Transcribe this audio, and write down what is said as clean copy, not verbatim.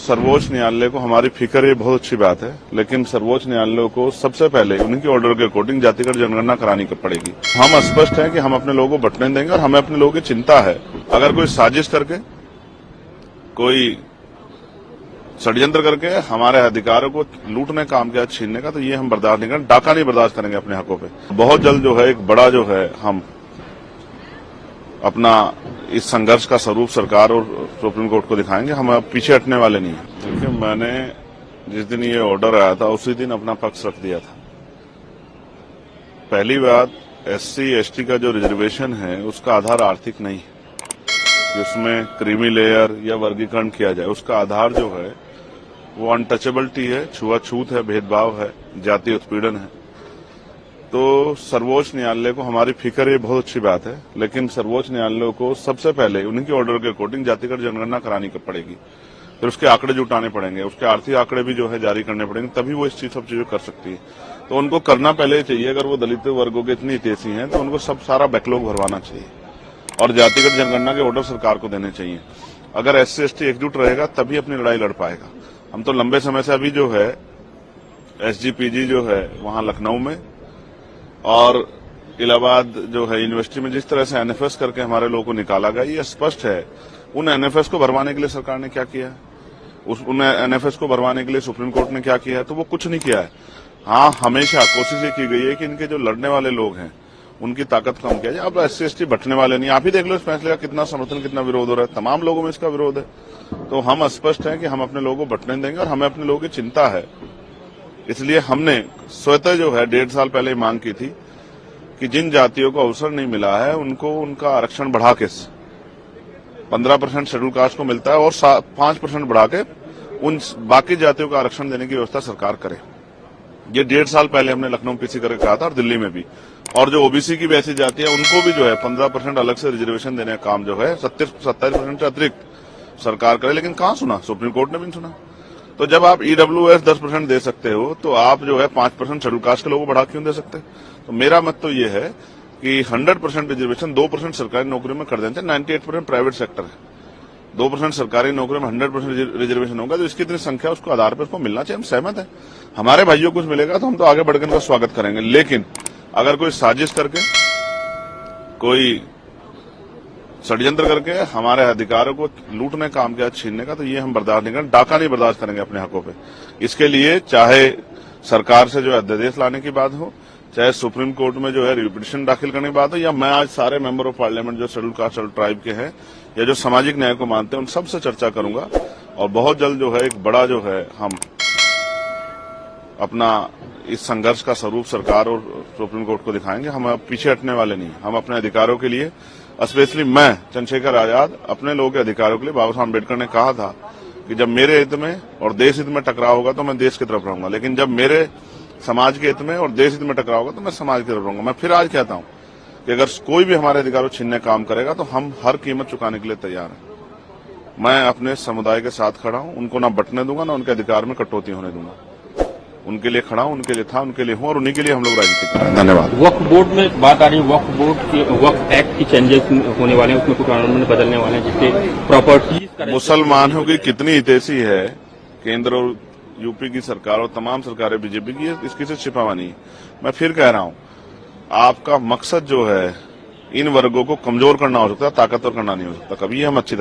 सर्वोच्च न्यायालय को हमारी फिक्र ये बहुत अच्छी बात है, लेकिन सर्वोच्च न्यायालय को सबसे पहले उनके ऑर्डर के अकॉर्डिंग जातिगत जनगणना करानी पड़ेगी। हम स्पष्ट हैं कि हम अपने लोगों को बंटने देंगे और हमें अपने लोगों की चिंता है। अगर कोई साजिश करके, कोई षड्यंत्र करके हमारे अधिकारों को लूटने का काम किया, छीनने का, तो ये हम बर्दाश्त नहीं करेंगे। डाका नहीं बर्दाश्त करेंगे अपने हकों पे। बहुत जल्द जो है एक बड़ा जो है हम अपना इस संघर्ष का स्वरूप सरकार और सुप्रीम कोर्ट को दिखाएंगे। हम अब पीछे हटने वाले नहीं हैं। देखिए, मैंने जिस दिन ये ऑर्डर आया था उसी दिन अपना पक्ष रख दिया था। पहली बात, SC ST का जो रिजर्वेशन है उसका आधार आर्थिक नहीं है कि उसमें क्रीमी लेयर या वर्गीकरण किया जाए। उसका आधार जो है वो अनटचेबिलिटी है, छुआछूत है, भेदभाव है, जातीय उत्पीड़न है। तो सर्वोच्च न्यायालय को हमारी फिक्र ये बहुत अच्छी बात है, लेकिन सर्वोच्च न्यायालय को सबसे पहले उनके ऑर्डर के अकॉर्डिंग जातिगत जनगणना करानी पड़ेगी। फिर उसके आंकड़े जुटाने पड़ेंगे, उसके आर्थिक आंकड़े भी जो है जारी करने पड़ेंगे, तभी वो इस चीज सब चीजें कर सकती है। तो उनको करना पहले चाहिए। अगर वो दलित वर्गों के इतनी हितैषी हैं तो उनको सब सारा बैकलॉग भरवाना चाहिए और जातिगत जनगणना के ऑर्डर सरकार को देने चाहिए। अगर SC ST एकजुट रहेगा तभी अपनी लड़ाई लड़ पाएगा। हम तो लंबे समय से अभी जो है SGPG जो है वहां लखनऊ में और इलाहाबाद जो है यूनिवर्सिटी में जिस तरह से NFS करके हमारे लोगों को निकाला गया, ये स्पष्ट है। उन NFS को भरवाने के लिए सरकार ने क्या किया है, उन NFS को भरवाने के लिए सुप्रीम कोर्ट ने क्या किया है, तो वो कुछ नहीं किया है। हाँ, हमेशा कोशिश ये की गई है कि इनके जो लड़ने वाले लोग हैं उनकी ताकत कम किया जाए। अब SC ST बटने वाले नहीं। आप ही देख लो इस फैसले का कितना समर्थन, कितना विरोध हो रहा है। तमाम लोगों में इसका विरोध है। तो हम स्पष्ट हैं कि हम अपने लोगों को बटने देंगे और हमें अपने लोगों की चिंता है। इसलिए हमने स्वतः जो है 1.5 साल पहले मांग की थी कि जिन जातियों को अवसर नहीं मिला है उनको उनका आरक्षण बढ़ा के 15% शेड्यूल कास्ट को मिलता है और 5% बढ़ा के उन बाकी जातियों का आरक्षण देने की व्यवस्था सरकार करे। ये 1.5 साल पहले हमने लखनऊ PC करके कहा था और दिल्ली में भी। और जो OBC की भी ऐसी जाति है उनको भी जो है 15% अलग से रिजर्वेशन देने का काम जो है 27% से अतिरिक्त सरकार करे। लेकिन कहां सुना, सुप्रीम कोर्ट ने भी नहीं सुना। तो जब आप EWS 10% दे सकते हो तो आप जो है 5% शेड्यूल कास्ट के लोगों को बढ़ा क्यों दे सकते? तो मेरा मत तो ये है कि 100% रिजर्वेशन 2% सरकारी नौकरियों में कर देते हैं। 98% प्राइवेट सेक्टर है। 2% सरकारी नौकरियों में 100% रिजर्वेशन होगा तो इसकी इतनी संख्या उसको आधार पर उसको मिलना चाहिए। हम सहमत हैं। हमारे भाइयों को कुछ मिलेगा तो हम तो आगे बढ़कर उनका स्वागत करेंगे। लेकिन अगर कोई साजिश करके, कोई षड्यंत्र करके हमारे अधिकारों को लूटने का काम किया, छीनने का, तो ये हम बर्दाश्त नहीं करेंगे। डाका नहीं बर्दाश्त करेंगे अपने हकों पे। इसके लिए चाहे सरकार से जो है अध्यादेश लाने की बात हो, चाहे सुप्रीम कोर्ट में जो है रिपिटिशन दाखिल करने की बात हो, या मैं आज सारे मेंबर ऑफ पार्लियामेंट जो शेड्यूल कास्ट शेड्यूल ट्राइब के हैं या जो सामाजिक न्याय को मानते हैं उन सबसे चर्चा करूंगा और बहुत जल्द जो है एक बड़ा जो है हम अपना इस संघर्ष का स्वरूप सरकार और सुप्रीम कोर्ट को दिखाएंगे। हम अब पीछे हटने वाले नहीं। हम अपने अधिकारों के लिए, स्पेशली मैं चंद्रशेखर आजाद, अपने लोगों के अधिकारों के लिए, बाबा साहब अम्बेडकर ने कहा था कि जब मेरे हित में और देश हित में टकराव होगा तो मैं देश की तरफ रहूंगा, लेकिन जब मेरे समाज के हित में और देश हित में टकराव होगा तो मैं समाज की तरफ रहूंगा। मैं फिर आज कहता हूं कि अगर कोई भी हमारे अधिकारों छीनने काम करेगा तो हम हर कीमत चुकाने के लिए तैयार हैं। मैं अपने समुदाय के साथ खड़ा हूं, उनको ना बटने दूंगा, ना उनके अधिकार में कटौती होने दूंगा। उनके लिए खड़ा हूं, उनके लिए था, उनके लिए हूं और उन्हीं के लिए हम लोग राजनीति कर रहे हैं। धन्यवाद। वक्फ बोर्ड में बात आ रही है, वक्फ बोर्ड के वक्फ एक्ट की चेंजेस होने वाले हैं, उसमें कुछ कानून बदलने वाले हैं जिससे प्रॉपर्टीज। मुसलमानों की कितनी हितैषी है केंद्र और यूपी की सरकार और तमाम सरकारें बीजेपी की, इसकी से छिपावा नहीं। मैं फिर कह रहा हूं, आपका मकसद जो है इन वर्गों को कमजोर करना हो सकता है, ताकतवर करना नहीं हो सकता। कभी हम अच्छी